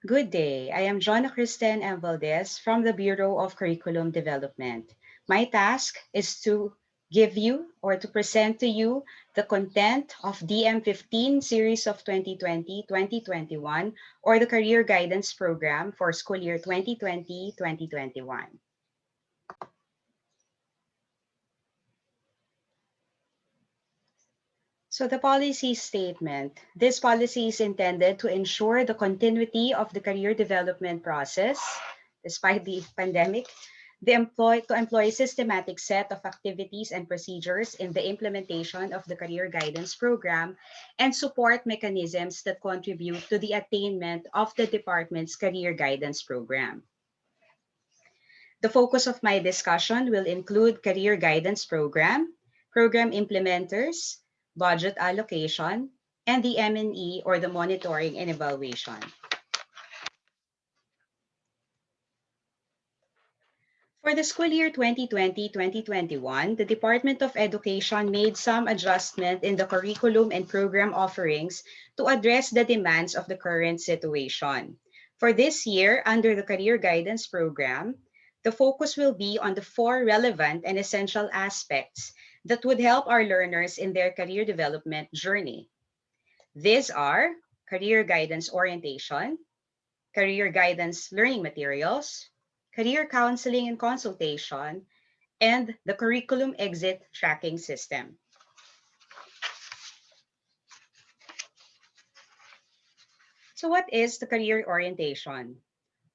Good day. I am Jonna Kristen M. Valdez from the Bureau of Curriculum Development. My task is to give you or to present to you the content of DM15 series of 2020-2021 or the Career Guidance Program for school year 2020-2021. So the policy statement. This policy is intended to ensure the continuity of the career development process despite the pandemic, to employ a systematic set of activities and procedures in the implementation of the career guidance program and support mechanisms that contribute to the attainment of the department's career guidance program. The focus of my discussion will include career guidance program implementers, budget allocation, and the M&E or the monitoring and evaluation. For the school year 2020-2021, the Department of Education made some adjustment in the curriculum and program offerings to address the demands of the current situation. For this year, under the Career Guidance Program, the focus will be on the four relevant and essential aspects that would help our learners in their career development journey. These are career guidance orientation, career guidance learning materials, career counseling and consultation, and the curriculum exit tracking system. So what is the career orientation?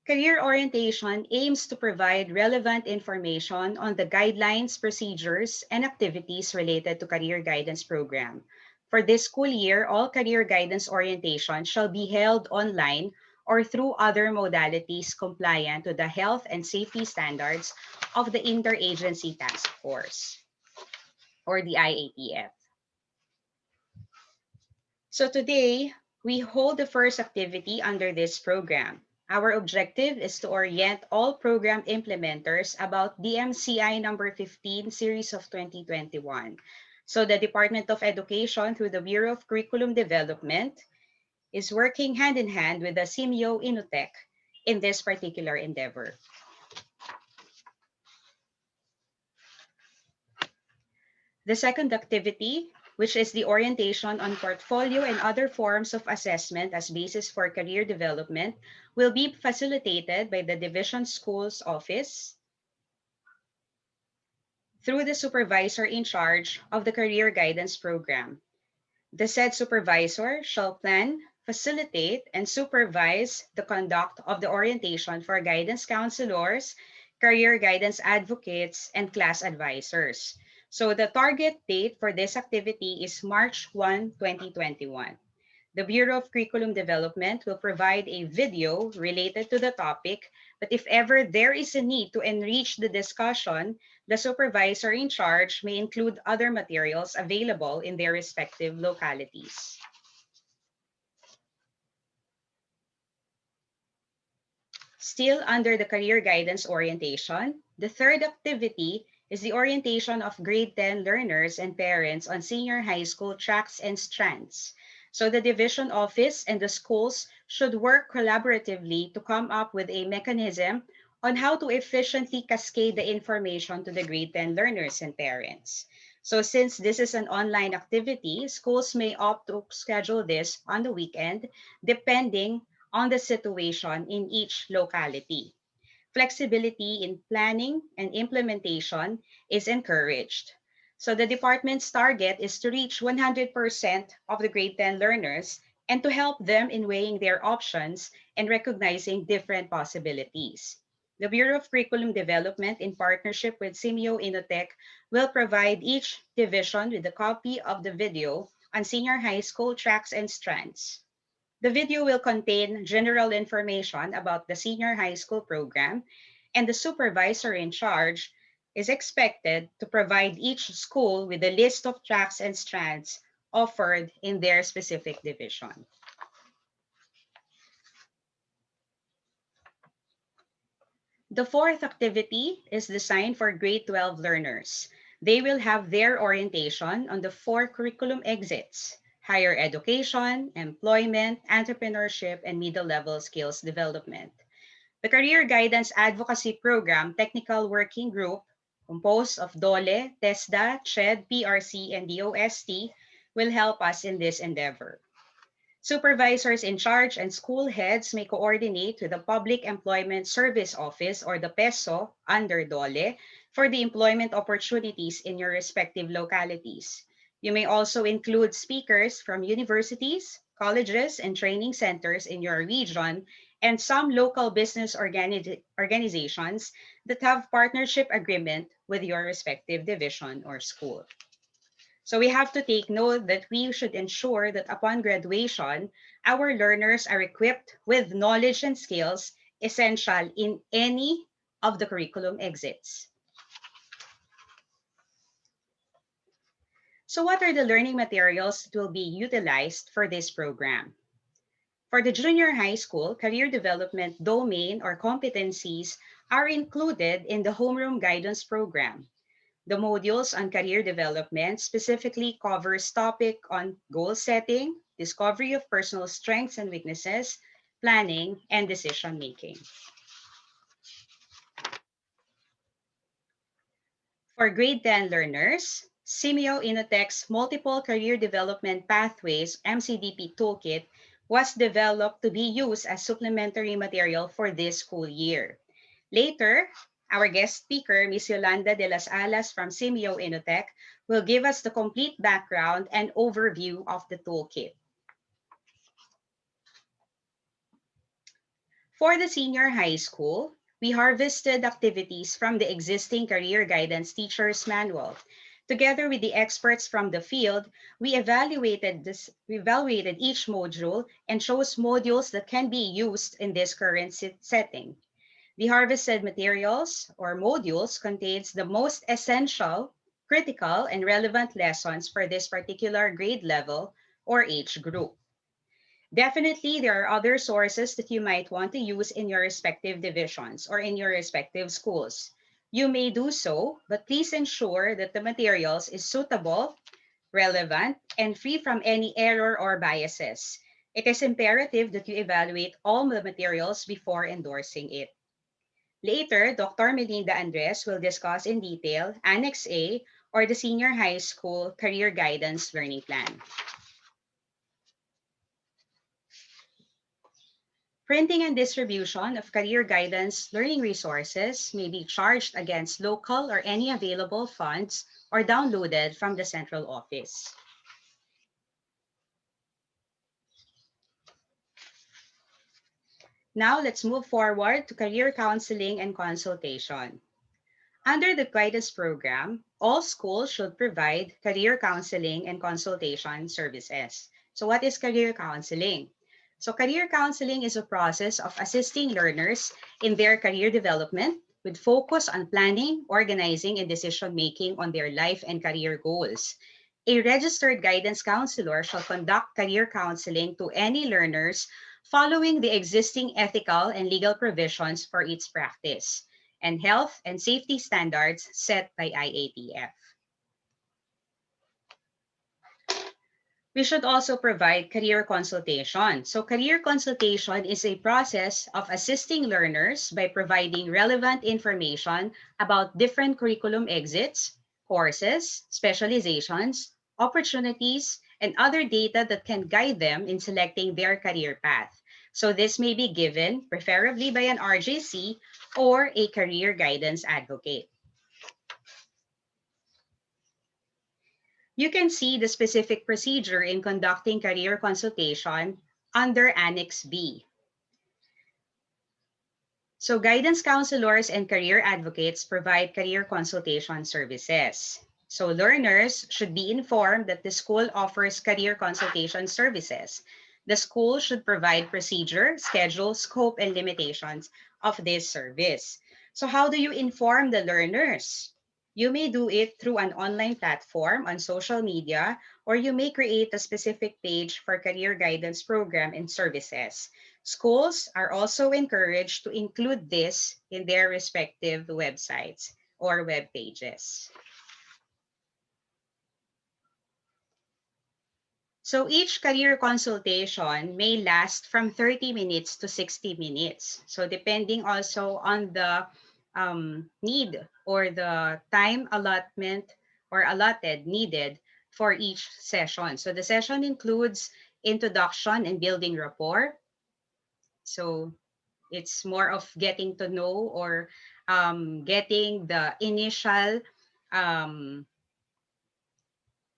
Career orientation aims to provide relevant information on the guidelines, procedures, and activities related to career guidance program. For this school year, all career guidance orientation shall be held online or through other modalities compliant to the health and safety standards of the Interagency Task Force or the IATF. So today, we hold the first activity under this program. Our objective is to orient all program implementers about DMCI number 15 series of 2021. So the Department of Education through the Bureau of Curriculum Development is working hand in hand with the Simyo Inutech in this particular endeavor. The second activity, which is the orientation on portfolio and other forms of assessment as basis for career development, will be facilitated by the Division Schools Office through the supervisor in charge of the Career Guidance Program. The said supervisor shall plan, facilitate, and supervise the conduct of the orientation for guidance counselors, career guidance advocates, and class advisors. So the target date for this activity is March 1, 2021. The Bureau of Curriculum Development will provide a video related to the topic, but if ever there is a need to enrich the discussion, the supervisor in charge may include other materials available in their respective localities. Still under the career guidance orientation, the third activity is the orientation of grade 10 learners and parents on senior high school tracks and strands. So the division office and the schools should work collaboratively to come up with a mechanism on how to efficiently cascade the information to the grade 10 learners and parents. So since this is an online activity, schools may opt to schedule this on the weekend, depending on the situation in each locality. Flexibility in planning and implementation is encouraged. So the department's target is to reach 100% of the grade 10 learners and to help them in weighing their options and recognizing different possibilities. The Bureau of Curriculum Development, in partnership with Simyo Inutech, will provide each division with a copy of the video on senior high school tracks and strands. The video will contain general information about the senior high school program, and the supervisor in charge is expected to provide each school with a list of tracks and strands offered in their specific division. The fourth activity is designed for grade 12 learners. They will have their orientation on the four curriculum exits. higher education, employment, entrepreneurship, and middle-level skills development. The Career Guidance Advocacy Program Technical Working Group, composed of DOLE, TESDA, CHED, PRC, and DOST, will help us in this endeavor. Supervisors in charge and school heads may coordinate with the Public Employment Service Office or the PESO under DOLE for the employment opportunities in your respective localities. You may also include speakers from universities, colleges, and training centers in your region and some local business organizations that have partnership agreement with your respective division or school. So we have to take note that we should ensure that upon graduation, our learners are equipped with knowledge and skills essential in any of the curriculum exits. So what are the learning materials that will be utilized for this program? For the junior high school, career development domain or competencies are included in the homeroom guidance program. The modules on career development specifically covers topic on goal setting, discovery of personal strengths and weaknesses, planning, and decision making. For grade 10 learners, Simeo Innotech's Multiple Career Development Pathways MCDP Toolkit was developed to be used as supplementary material for this school year. Later, our guest speaker, Ms. Yolanda de las Alas from Simeo Innotech, will give us the complete background and overview of the toolkit. For the senior high school, we harvested activities from the existing career guidance teacher's manual. Together with the experts from the field, we evaluated each module and chose modules that can be used in this current setting. The harvested materials or modules contains the most essential, critical, and relevant lessons for this particular grade level or age group. Definitely, there are other sources that you might want to use in your respective divisions or in your respective schools. You may do so, but please ensure that the materials is suitable, relevant, and free from any error or biases. It is imperative that you evaluate all the materials before endorsing it. Later, Dr. Melinda Andres will discuss in detail Annex A or the Senior High School Career Guidance Learning Plan. Printing and distribution of career guidance learning resources may be charged against local or any available funds or downloaded from the central office. Now let's move forward to career counseling and consultation. Under the guidance program, all schools should provide career counseling and consultation services. So what is career counseling? So career counseling is a process of assisting learners in their career development with focus on planning, organizing, and decision-making on their life and career goals. A registered guidance counselor shall conduct career counseling to any learners following the existing ethical and legal provisions for its practice and health and safety standards set by IATF. We should also provide career consultation. So career consultation is a process of assisting learners by providing relevant information about different curriculum exits, courses, specializations, opportunities, and other data that can guide them in selecting their career path. So this may be given preferably by an RJC or a career guidance advocate. You can see the specific procedure in conducting career consultation under Annex B. So guidance counselors and career advocates provide career consultation services. So learners should be informed that the school offers career consultation services. The school should provide procedure, schedule, scope, and limitations of this service. So how do you inform the learners? You may do it through an online platform on social media, or you may create a specific page for career guidance program and services. Schools are also encouraged to include this in their respective websites or web pages. So each career consultation may last from 30 minutes to 60 minutes. So depending also on the need or the time allotment or allotted needed for each session. So the session includes introduction and building rapport. So it's more of getting to know or getting the initial um,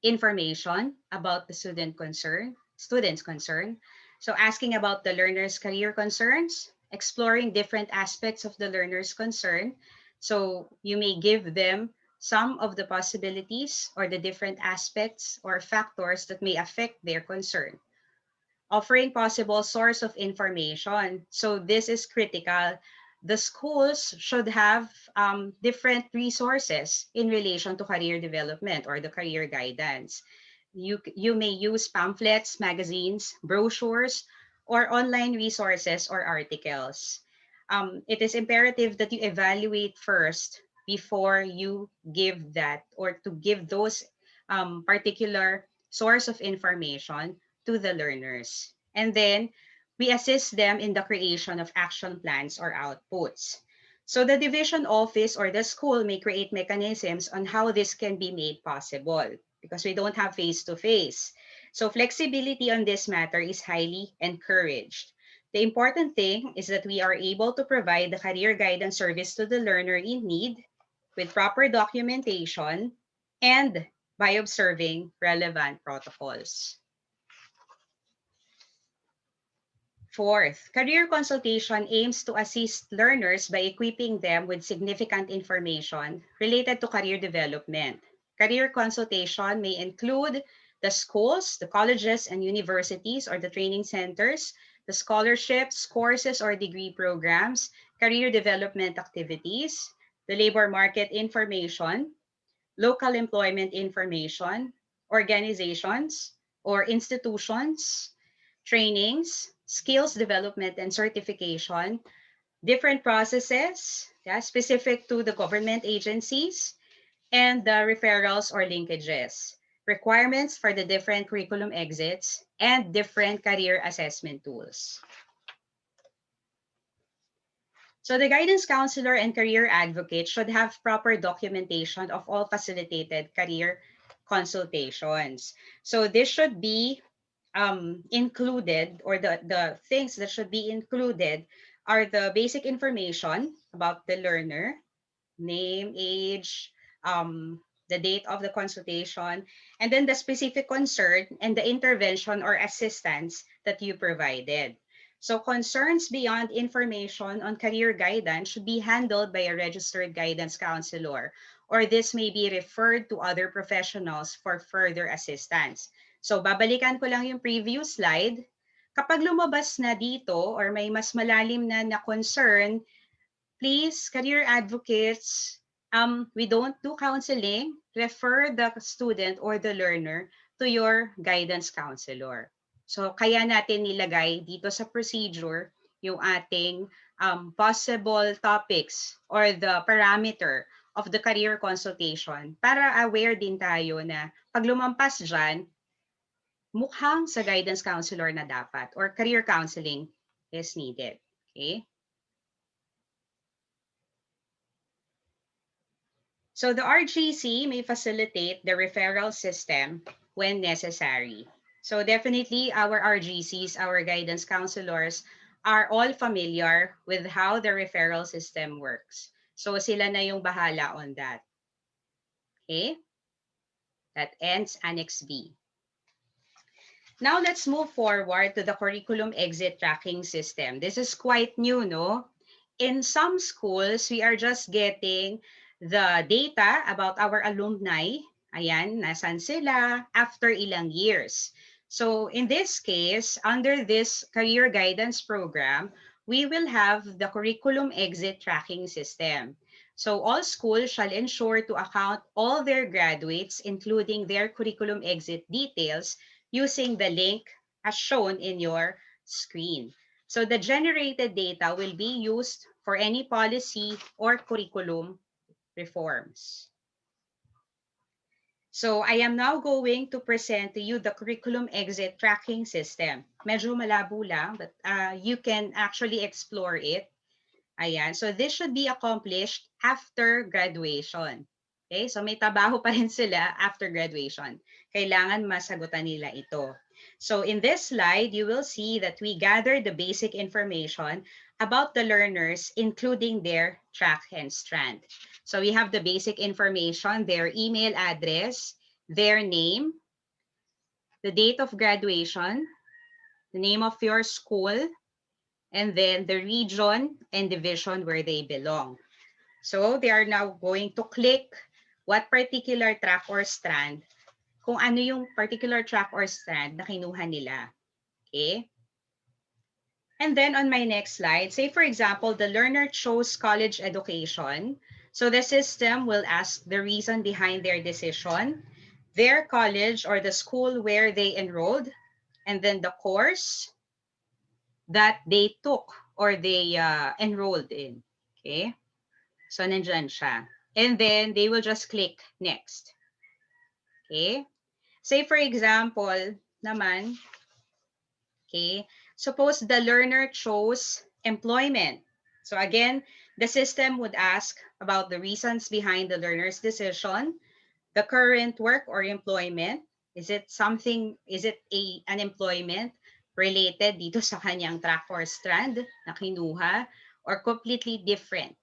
information about the student's concern. So asking about the learner's career concerns, exploring different aspects of the learner's concern. So you may give them some of the possibilities or the different aspects or factors that may affect their concern. Offering possible source of information. So this is critical. The schools should have different resources in relation to career development or the career guidance. You may use pamphlets, magazines, brochures, or online resources or articles. It is imperative that you evaluate first before you give that or to give those particular source of information to the learners. And then we assist them in the creation of action plans or outputs. So the division office or the school may create mechanisms on how this can be made possible because we don't have face-to-face. So flexibility on this matter is highly encouraged. The important thing is that we are able to provide the career guidance service to the learner in need with proper documentation and by observing relevant protocols. Fourth, career consultation aims to assist learners by equipping them with significant information related to career development. Career consultation may include the schools, the colleges and universities or the training centers, the scholarships, courses or degree programs, career development activities, the labor market information, local employment information, organizations or institutions, trainings, skills development and certification, different processes specific to the government agencies, and the referrals or linkages, requirements for the different curriculum exits, and different career assessment tools. So the guidance counselor and career advocate should have proper documentation of all facilitated career consultations. So this should be included, or the things that should be included are the basic information about the learner, name, age, the date of the consultation, and then the specific concern and the intervention or assistance that you provided. So concerns beyond information on career guidance should be handled by a registered guidance counselor, or this may be referred to other professionals for further assistance. So babalikan ko lang yung previous slide. Kapag lumabas na dito or may mas malalim na concern, please, career advocates, we don't do counseling. Refer the student or the learner to your guidance counselor. So kaya natin nilagay dito sa procedure yung ating possible topics or the parameter of the career consultation para aware din tayo na pag lumampas dyan, mukhang sa guidance counselor na dapat or career counseling is needed. Okay? So the RGC may facilitate the referral system when necessary. So definitely our RGCs, our guidance counselors, are all familiar with how the referral system works. So sila na yung bahala on that. Okay? That ends Annex B. Now let's move forward to the curriculum exit tracking system. This is quite new, no? In some schools, we are just getting the data about our alumni. Ayan, nasan sila after ilang years. So in this case, under this career guidance program, we will have the curriculum exit tracking system. So all schools shall ensure to account all their graduates, including their curriculum exit details, using the link as shown in your screen. So the generated data will be used for any policy or curriculum reforms. So I am now going to present to you the curriculum exit tracking system. Medyo malabo lang, but you can actually explore it. Ayan. So this should be accomplished after graduation. Okay? So may trabaho pa rin sila after graduation. Kailangan masagutan nila ito. So in this slide, you will see that we gathered the basic information about the learners, including their track and strand. So we have the basic information, their email address, their name, the date of graduation, the name of your school, and then the region and division where they belong. So they are now going to click what particular track or strand, kung ano yung particular track or strand na kinuha nila. Okay? And then on my next slide, say for example, the learner chose college education. So the system will ask the reason behind their decision, their college or the school where they enrolled, and then the course that they took or they enrolled in. Okay? So nandyan siya. And then they will just click next. Okay? Say for example naman, okay, suppose the learner chose employment. So again, the system would ask about the reasons behind the learner's decision, the current work or employment. Is it an employment related dito sa kanyang track or strand na kinuha or completely different?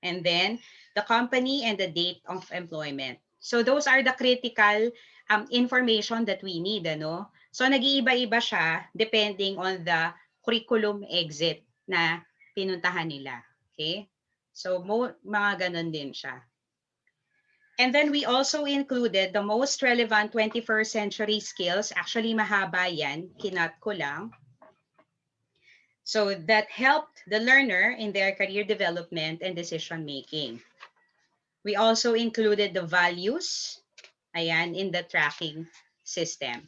And then the company and the date of employment. So those are the critical information that we need. Ano? So nag-iiba-iba siya depending on the curriculum exit na pinuntahan nila. Okay? So mga ganun din siya. And then we also included the most relevant 21st century skills. Actually, mahaba yan. Kinat ko lang. So that helped the learner in their career development and decision making. We also included the values, ayan, in the tracking system.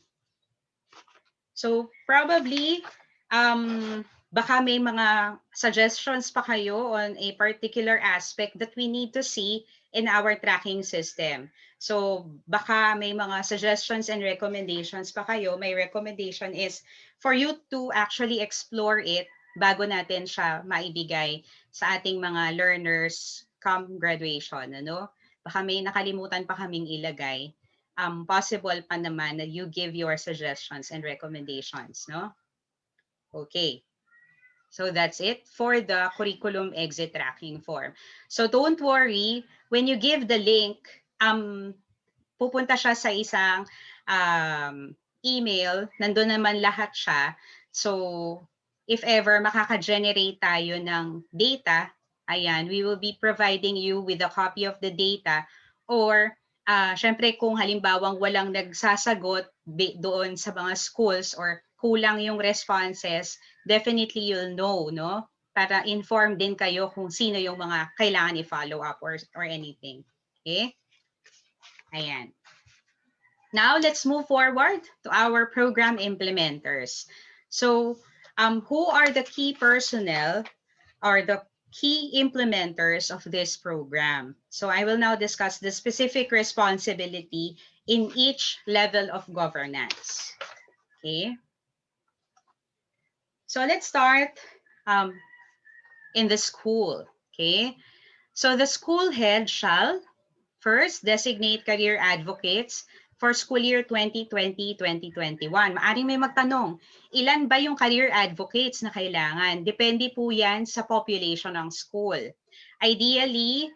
So probably, baka may mga suggestions pa kayo on a particular aspect that we need to see in our tracking system. So baka may mga suggestions and recommendations pa kayo. My recommendation is for you to actually explore it bago natin siya maibigay sa ating mga learners come graduation. Ano? Baka may nakalimutan pa kaming ilagay. Possible pa naman na you give your suggestions and recommendations, no? Okay. So that's it for the curriculum exit tracking form. So don't worry, when you give the link, pupunta siya sa isang email, nandun naman lahat siya. So if ever makaka-generate tayo ng data, ayan, we will be providing you with a copy of the data or syempre kung halimbawang walang nagsasagot doon sa mga schools or kulang yung responses, definitely you'll know, no? Para inform din kayo kung sino yung mga kailangan i-follow up or anything. Okay? Ayan. Now, let's move forward to our program implementers. So, who are the key personnel or the key implementers of this program? So, I will now discuss the specific responsibility in each level of governance. Okay. So, let's start in the school. Okay. So, the school head shall first designate career advocates for school year 2020-2021. Maaring may magtanong, ilan ba yung career advocates na kailangan? Depende po yan sa population ng school. Ideally,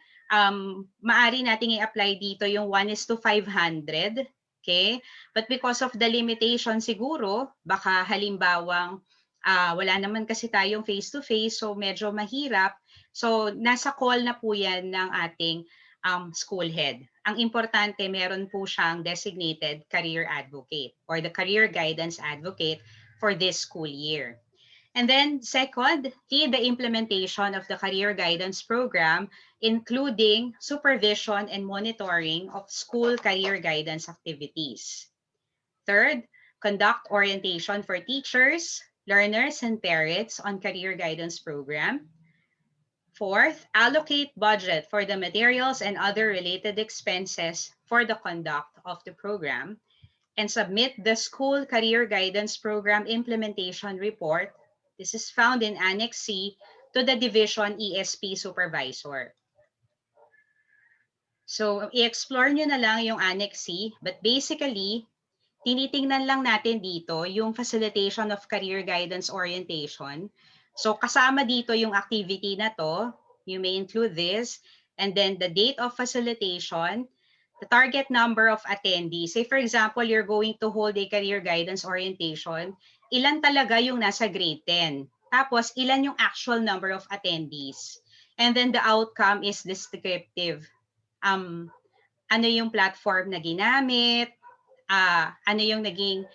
maaari nating i-apply dito yung 1:500. Okay? But because of the limitation siguro, baka halimbawang wala naman kasi tayong face-to-face, so medyo mahirap. So nasa call na po yan ng ating school head. Ang importante, meron po siyang designated career advocate or the career guidance advocate for this school year. And then second, lead the implementation of the career guidance program, including supervision and monitoring of school career guidance activities. Third, conduct orientation for teachers, learners, and parents on career guidance program. Fourth, allocate budget for the materials and other related expenses for the conduct of the program, and submit the School Career Guidance Program Implementation Report. This is found in Annex C to the Division ESP Supervisor. So, i-explore nyo na lang yung Annex C, but basically, tinitingnan lang natin dito yung facilitation of career guidance orientation. So, kasama dito yung activity na to. You may include this. And then the date of facilitation, the target number of attendees. Say, for example, you're going to hold a career guidance orientation. Ilan talaga yung nasa grade 10? Tapos, ilan yung actual number of attendees? And then the outcome is descriptive. Ano yung platform na ginamit, ano yung naging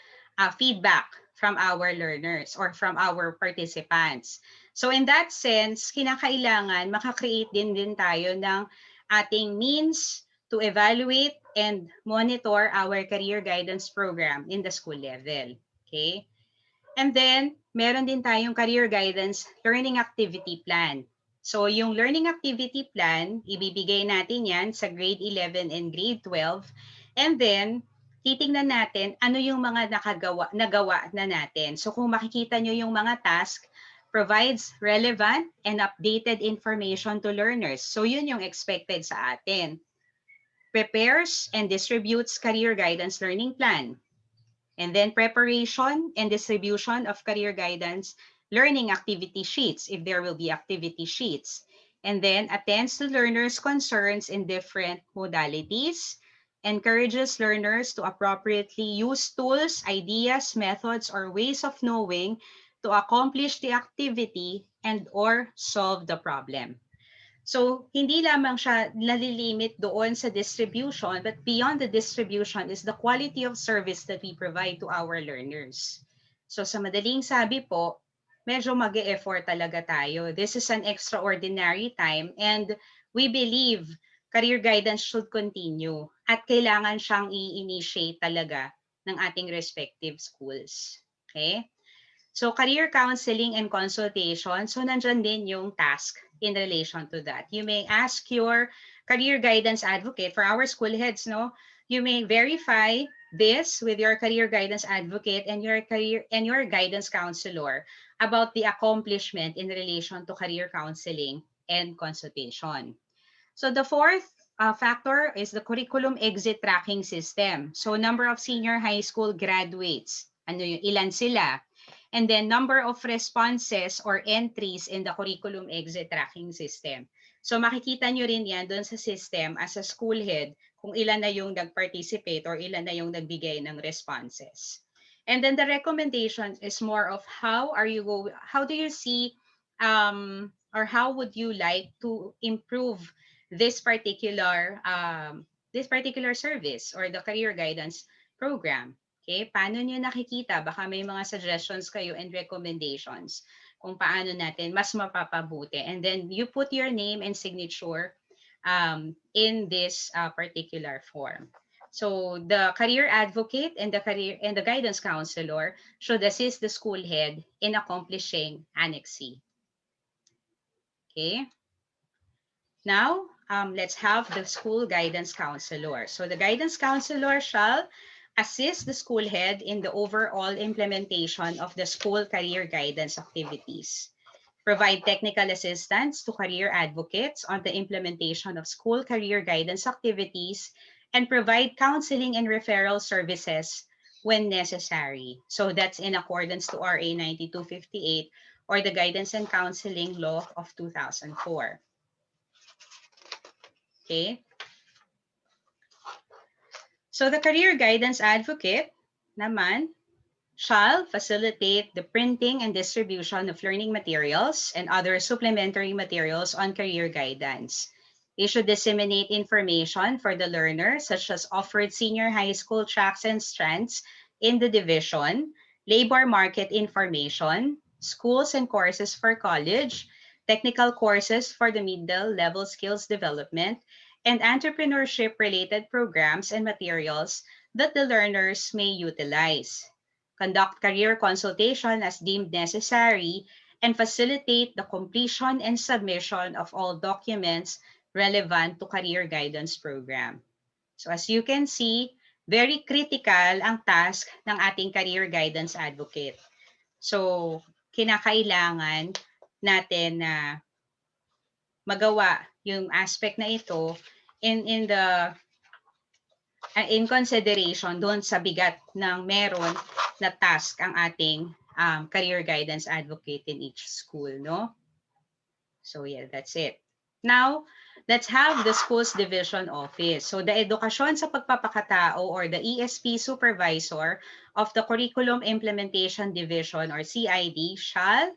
feedback from our learners or from our participants. So in that sense, kinakailangan makakreate din tayo ng ating means to evaluate and monitor our career guidance program in the school level. Okay? And then, meron din tayong career guidance learning activity plan. So, yung learning activity plan, ibibigay natin yan sa grade 11 and grade 12. And then, titingnan natin ano yung mga nagawa na natin. So, kung makikita nyo yung mga task, provides relevant and updated information to learners. So, yun yung expected sa atin. Prepares and distributes career guidance learning plan. And then preparation and distribution of career guidance learning activity sheets, if there will be activity sheets. And then attends to learners' concerns in different modalities, encourages learners to appropriately use tools, ideas, methods, or ways of knowing to accomplish the activity and or solve the problem. So, hindi lamang siya nalilimit doon sa distribution, but beyond the distribution is the quality of service that we provide to our learners. So, sa madaling sabi po, medyo mag-e-effort talaga tayo. This is an extraordinary time and we believe career guidance should continue at kailangan siyang i-initiate talaga ng ating respective schools. Okay? So career counseling and consultation, so nandyan din yung task in relation to that. You may ask your career guidance advocate for our school heads, no? You may verify this with your career guidance advocate and your guidance counselor about the accomplishment in relation to career counseling and consultation. So the fourth factor is the curriculum exit tracking system. So number of senior high school graduates, ilan sila? And then number of responses or entries in the curriculum exit tracking system. So makikita nyo rin yan doon sa system as a school head kung ilan na yung nag-participate or ilan na yung nagbigay ng responses. And then the recommendation is more of how do you see or how would you like to improve this particular service or the career guidance program. Okay, paano nyo nakikita? Baka may mga suggestions kayo and recommendations kung paano natin mas mapapabuti. And then you put your name and signature in this particular form. So the career advocate and the guidance counselor should assist the school head in accomplishing Annex C. Okay. Now, let's have the school guidance counselor. So the guidance counselor shall assist the school head in the overall implementation of the school career guidance activities, provide technical assistance to career advocates on the implementation of school career guidance activities, and provide counseling and referral services when necessary. So that's in accordance to RA 9258 or the Guidance and Counseling Law of 2004. Okay. So the career guidance advocate naman shall facilitate the printing and distribution of learning materials and other supplementary materials on career guidance. They should disseminate information for the learner, such as offered senior high school tracks and strands in the division, labor market information, schools and courses for college, technical courses for the middle level skills development, and entrepreneurship-related programs and materials that the learners may utilize. Conduct career consultation as deemed necessary, and facilitate the completion and submission of all documents relevant to career guidance program. So as you can see, very critical ang task ng ating career guidance advocate. So kinakailangan natin na magawa yung aspect na ito in consideration doon sa bigat ng meron na task ang ating career guidance advocate in each school, no? So yeah, that's it. Now, let's have the school's division office. So the edukasyon sa pagpapakatao or the ESP supervisor of the Curriculum Implementation Division or CID shall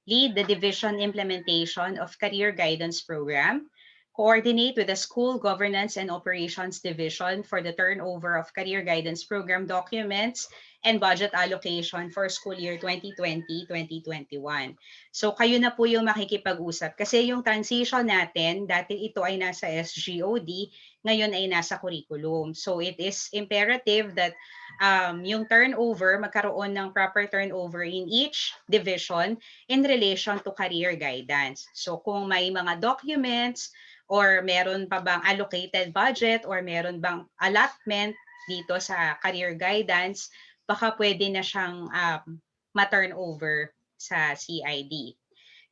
lead the division implementation of career guidance program, coordinate with the School Governance and Operations Division for the turnover of career guidance program documents and budget allocation for school year 2020-2021. So kayo na po yung makikipag-usap kasi yung transition natin, dati ito ay nasa SGOD, ngayon ay nasa curriculum. So it is imperative that yung turnover, magkaroon ng proper turnover in each division in relation to career guidance. So kung may mga documents or meron pa bang allocated budget or meron bang allotment dito sa career guidance, baka pwede na siyang ma-turn over sa CID.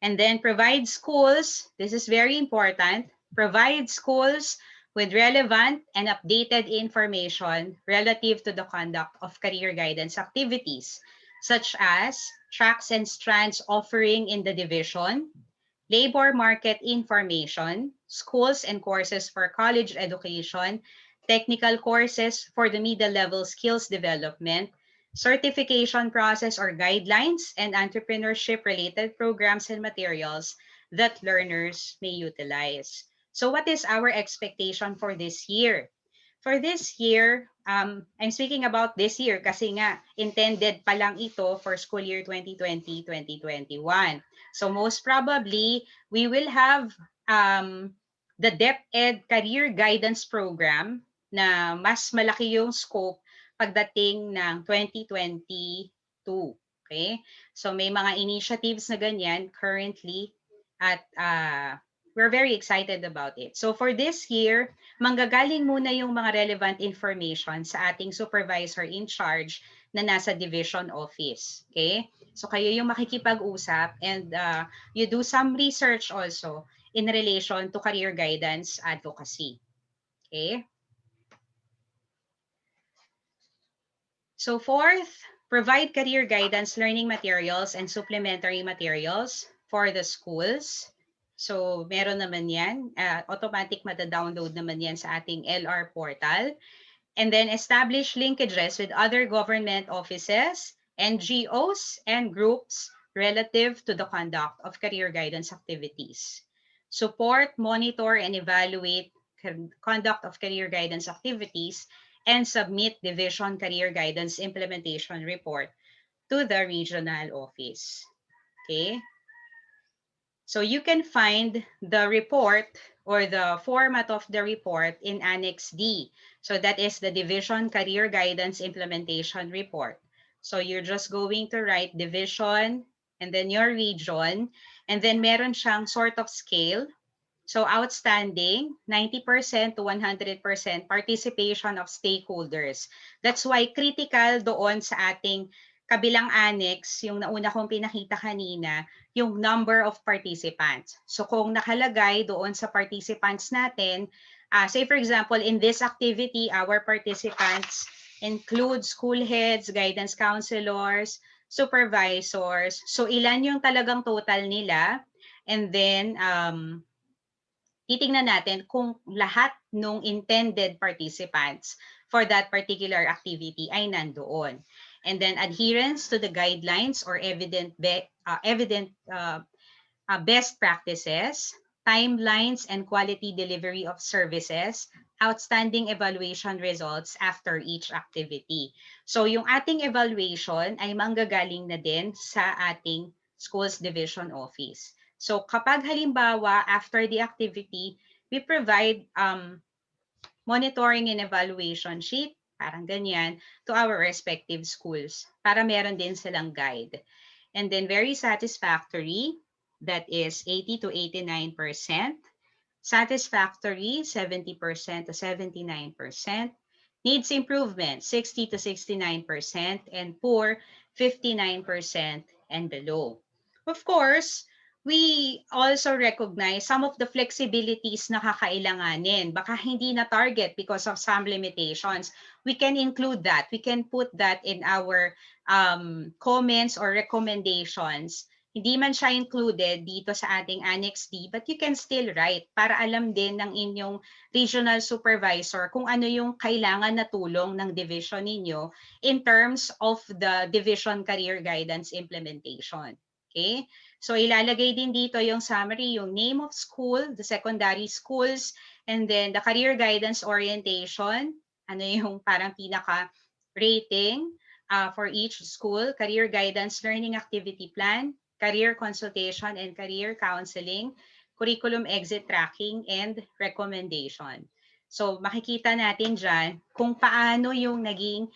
And then provide schools, this is very important, provide schools with relevant and updated information relative to the conduct of career guidance activities, such as tracks and strands offering in the division, labor market information, schools and courses for college education, technical courses for the middle level skills development, certification process or guidelines, and entrepreneurship-related programs and materials that learners may utilize. So what is our expectation for this year? For this year, I'm speaking about this year kasi nga intended pa lang ito for school year 2020-2021. So most probably, we will have the DepEd Career Guidance Program na mas malaki yung scope pagdating ng 2022. Okay? So may mga initiatives na ganyan currently at we're very excited about it. So for this year, manggagaling muna yung mga relevant information sa ating supervisor in charge na nasa division office. Okay? So kayo yung makikipag-usap and you do some research also in relation to career guidance advocacy. Okay? So fourth, provide career guidance learning materials and supplementary materials for the schools. So meron naman yan. Automatic mata-download naman yan sa ating LR portal. And then establish linkages with other government offices, NGOs, and groups relative to the conduct of career guidance activities. Support, monitor, and evaluate conduct of career guidance activities and submit Division Career Guidance Implementation Report to the regional office. Okay? So you can find the report or the format of the report in Annex D. So that is the Division Career Guidance Implementation Report. So you're just going to write division and then your region, and then meron siyang sort of scale. So outstanding, 90% to 100% participation of stakeholders. That's why critical doon sa ating kabilang annex, yung nauna kong pinakita kanina, yung number of participants. So kung nakalagay doon sa participants natin, say for example, in this activity, our participants include school heads, guidance counselors, supervisors. So ilan yung talagang total nila? And then, titingnan natin kung lahat ng intended participants for that particular activity ay nandoon. And then adherence to the guidelines or best practices, timelines and quality delivery of services, outstanding evaluation results after each activity. So yung ating evaluation ay manggagaling na din sa ating schools division office. So kapag halimbawa after the activity, we provide monitoring and evaluation sheet, parang ganyan, to our respective schools para meron din silang guide. And then very satisfactory, that is 80 to 89%. Satisfactory, 70% to 79%. Needs improvement, 60 to 69%. And poor, 59% and below. Of course, we also recognize some of the flexibilities na kakailanganin. Baka hindi na target because of some limitations. We can include that. We can put that in our comments or recommendations. Hindi man siya included dito sa ating Annex D, but you can still write para alam din ng inyong regional supervisor kung ano yung kailangan na tulong ng division ninyo in terms of the division career guidance implementation. Okay? So ilalagay din dito yung summary, yung name of school, the secondary schools, and then the career guidance orientation, ano yung parang pinaka-rating for each school, career guidance learning activity plan, career consultation and career counseling, curriculum exit tracking, and recommendation. So makikita natin dyan kung paano yung naging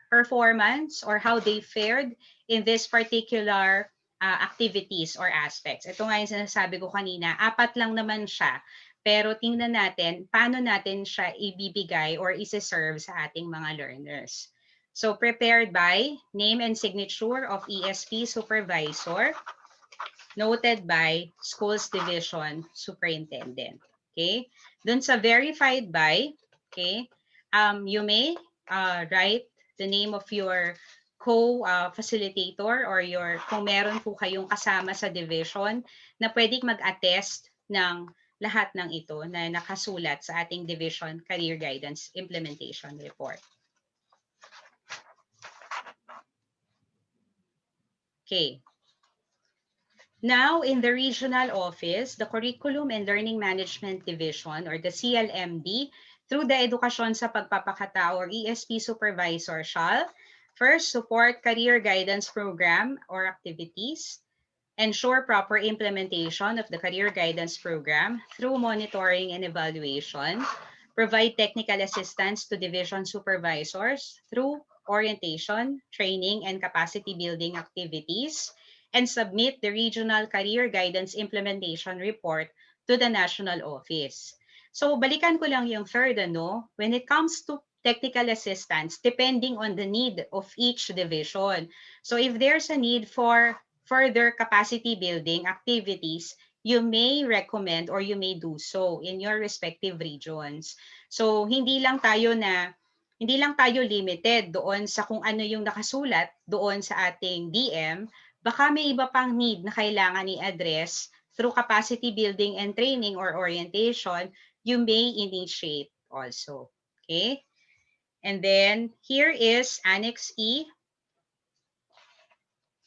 performance or how they fared in this particular activities or aspects. Ito nga yung sinasabi ko kanina, 4 lang naman siya. Pero tingnan natin paano natin siya ibibigay or isi-serve sa ating mga learners. So prepared by name and signature of ESP supervisor, noted by schools division superintendent. Okay? Dun sa verified by, okay, you may write the name of your co-facilitator or kung meron po kayong kasama sa division na pwedeng mag-attest ng lahat ng ito na nakasulat sa ating division career guidance implementation report. Okay. Now, in the regional office, the Curriculum and Learning Management Division or the CLMD, through the Edukasyon sa Pagpapakatao or ESP supervisor shall first support career guidance program or activities, ensure proper implementation of the career guidance program through monitoring and evaluation, provide technical assistance to division supervisors through orientation, training, and capacity building activities, and submit the Regional Career Guidance Implementation Report to the National Office. So balikan ko lang yung third, when it comes to technical assistance, depending on the need of each division. So if there's a need for further capacity building activities, you may recommend or you may do so in your respective regions. So hindi lang tayo limited doon sa kung ano yung nakasulat doon sa ating DM, baka may iba pang need na kailangan i-address through capacity building and training or orientation, you may initiate also. Okay? And then here is Annex E.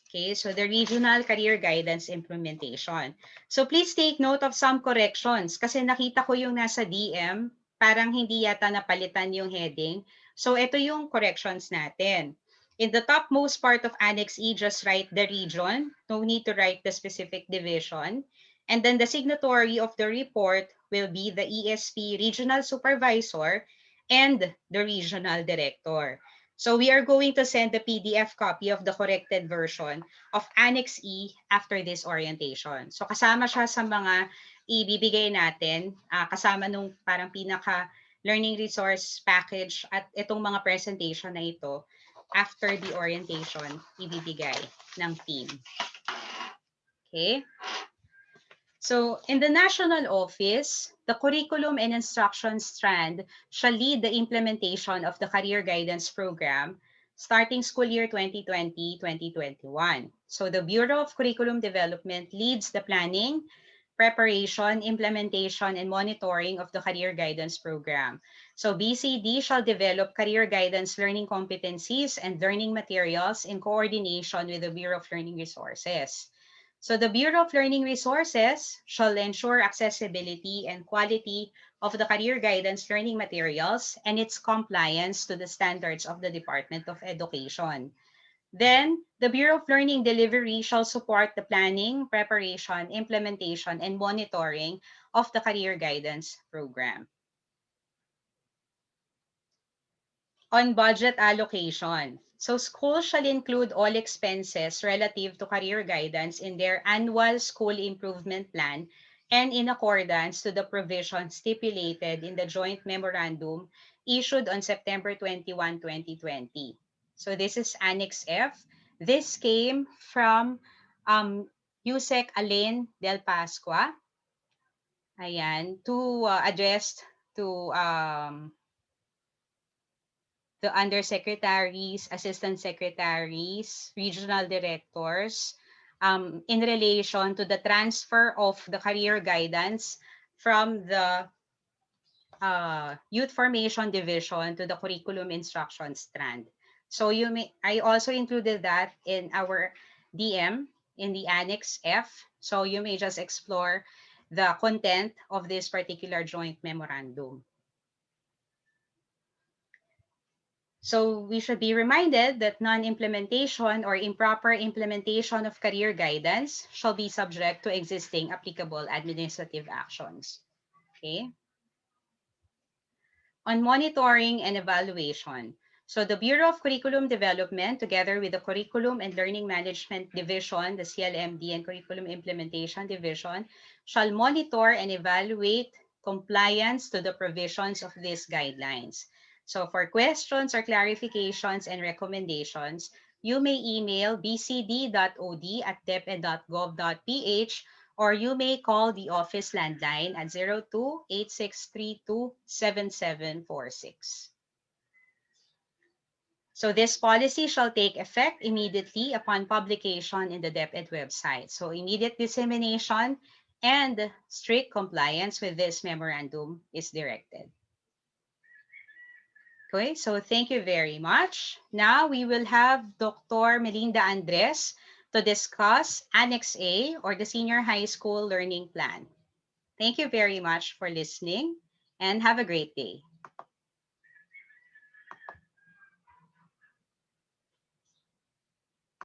Okay, so the Regional Career Guidance Implementation. So please take note of some corrections kasi nakita ko yung nasa DM, parang hindi yata napalitan yung heading. So ito yung corrections natin. In the topmost part of Annex E, just write the region. No need to write the specific division. And then the signatory of the report will be the ESP Regional Supervisor and the Regional Director. So we are going to send the PDF copy of the corrected version of Annex E after this orientation. So kasama siya sa mga ibibigay natin, kasama nung parang pinaka learning resource package at itong mga presentation na ito after the orientation ibibigay ng team. Okay? So in the national office, the curriculum and instruction strand shall lead the implementation of the career guidance program starting school year 2020-2021. So the Bureau of Curriculum Development leads the planning, preparation, implementation, and monitoring of the career guidance program. So BCD shall develop career guidance learning competencies and learning materials in coordination with the Bureau of Learning Resources. So the Bureau of Learning Resources shall ensure accessibility and quality of the career guidance learning materials and its compliance to the standards of the Department of Education. Then, the Bureau of Learning Delivery shall support the planning, preparation, implementation, and monitoring of the career guidance program. On budget allocation. So schools shall include all expenses relative to career guidance in their annual school improvement plan and in accordance to the provisions stipulated in the joint memorandum issued on September 21, 2020. So this is Annex F. This came from USEC Alain Del Pascua. Ayan, to addressed to the undersecretaries, assistant secretaries, regional directors, in relation to the transfer of the career guidance from the Youth Formation Division to the Curriculum Instruction Strand. So I also included that in our DM in the Annex F. So you may just explore the content of this particular joint memorandum. So we should be reminded that non-implementation or improper implementation of career guidance shall be subject to existing applicable administrative actions. Okay. On monitoring and evaluation. So the Bureau of Curriculum Development, together with the Curriculum and Learning Management Division, the CLMD, and Curriculum Implementation Division, shall monitor and evaluate compliance to the provisions of these guidelines. So for questions or clarifications and recommendations, you may email bcd.od@deped.gov.ph, or you may call the office landline at 02-8632-7746. So this policy shall take effect immediately upon publication in the DepEd website. So immediate dissemination and strict compliance with this memorandum is directed. Okay, so thank you very much. Now we will have Dr. Melinda Andres to discuss Annex A, or the Senior High School Learning Plan. Thank you very much for listening and have a great day.